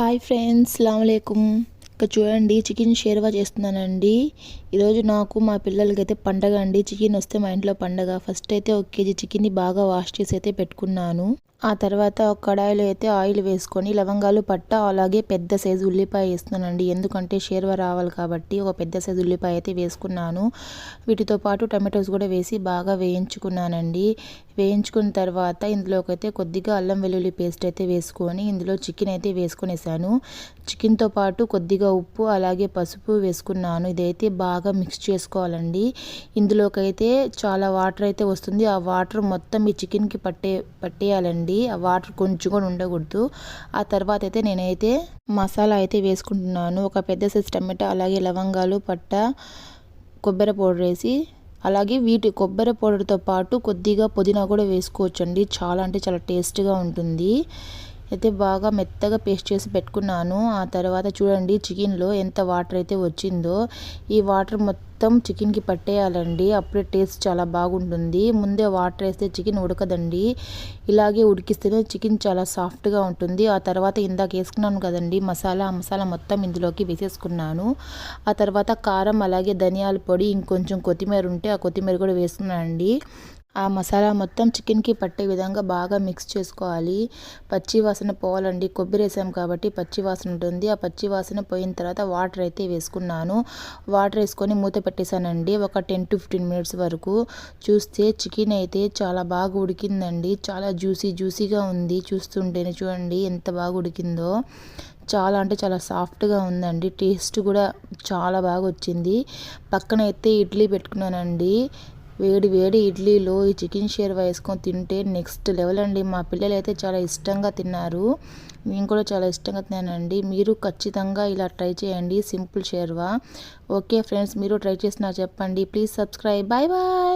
Hi friends, అస్సలాముఅలైకుం. ఇక్కడ చూడండి, chicken sherwa చేస్తున్నానండి. ఈరోజు నాకు మా పిల్లలకైతే పండగ అండి. చికెన్ వస్తే మా ఇంట్లో పండగ. ఫస్ట్ అయితే 1 కేజీ చికెన్ని బాగా వాష్ చేసి అయితే పెట్టుకున్నాను. ఆ తర్వాత ఒక కడాయిలో అయితే ఆయిల్ వేసుకొని లవంగాలు, పట్ట, అలాగే పెద్ద సైజు ఉల్లిపాయ వేస్తున్నానండి. ఎందుకంటే షేర్వా రావాలి కాబట్టి ఒక పెద్ద సైజు ఉల్లిపాయ అయితే వేసుకున్నాను. వీటితో పాటు టమాటోస్ కూడా వేసి బాగా వేయించుకున్నానండి. వేయించుకున్న తర్వాత ఇందులోకి అయితే కొద్దిగా అల్లం వెల్లుల్లి పేస్ట్ అయితే వేసుకొని ఇందులో చికెన్ అయితే వేసుకునేసాను. చికెన్తో పాటు కొద్దిగా ఉప్పు అలాగే పసుపు వేసుకున్నాను. ఇదైతే బాగా మిక్స్ చేసుకోవాలండి. ఇందులోకైతే చాలా వాటర్ అయితే వస్తుంది. ఆ వాటర్ మొత్తం ఈ చికెన్కి పట్టేయాలండి. ఆ వాటర్ కొంచెం కూడా ఉండకూడదు. ఆ తర్వాత అయితే నేనైతే మసాలా అయితే వేసుకుంటున్నాను. ఒక పెద్ద సైజు టమాటా, అలాగే లవంగాలు, పట్ట, కొబ్బరి పౌడర్ వేసి, అలాగే కొబ్బరి పౌడర్తో పాటు కొద్దిగా పుదీనా కూడా వేసుకోవచ్చండి. చాలా అంటే చాలా టేస్ట్గా ఉంటుంది. అయితే బాగా మెత్తగా పేస్ట్ చేసి పెట్టుకున్నాను. ఆ తర్వాత చూడండి, చికెన్లో ఎంత వాటర్ అయితే వచ్చిందో ఈ వాటర్ మొత్తం చికెన్కి పట్టేయాలండి. అప్పుడే టేస్ట్ చాలా బాగుంటుంది. ముందే వాటర్ వేస్తే చికెన్ ఉడకదండి. ఇలాగే ఉడికిస్తేనే చికెన్ చాలా సాఫ్ట్గా ఉంటుంది. ఆ తర్వాత ఇందాక వేసుకున్నాను కదండి మసాలా, ఆ మసాలా మొత్తం ఇందులోకి వేసేసుకున్నాను. ఆ తర్వాత కారం, అలాగే ధనియాల పొడి, ఇంకొంచెం కొత్తిమీర ఉంటే ఆ కొత్తిమీర కూడా వేసుకున్నానండి. ఆ మసాలా మొత్తం చికెన్కి పట్టే విధంగా బాగా మిక్స్ చేసుకోవాలి. పచ్చి వాసన పోవాలండి. కొబ్బరి వేసాం కాబట్టి పచ్చి వాసన ఉంటుంది. ఆ పచ్చి వాసన పోయిన తర్వాత వాటర్ అయితే వేసుకున్నాను. వాటర్ వేసుకొని మూత పెట్టేశానండి ఒక 10 to 15 మినిట్స్ వరకు. చూస్తే చికెన్ అయితే చాలా బాగా ఉడికిందండి. చాలా జ్యూసీగా ఉంది. చూస్తుంటేనే చూడండి ఎంత బాగా ఉడికిందో. చాలా అంటే చాలా సాఫ్ట్గా ఉందండి. టేస్ట్ కూడా చాలా బాగా వచ్చింది. పక్కన అయితే ఇడ్లీ పెట్టుకున్నానండి. వేడి వేడి ఇడ్లీలో ఈ చికెన్ షేర్వా వేసుకొని తింటే నెక్స్ట్ లెవెల్ అండి. మా పిల్లలు అయితే చాలా ఇష్టంగా తిన్నారు. నేను కూడా చాలా ఇష్టంగా తిన్నానండి. మీరు ఖచ్చితంగా ఇలా ట్రై చేయండి, సింపుల్ షేర్వా. ఓకే ఫ్రెండ్స్, మీరు ట్రై చేసినా చెప్పండి. Please subscribe. Bye bye.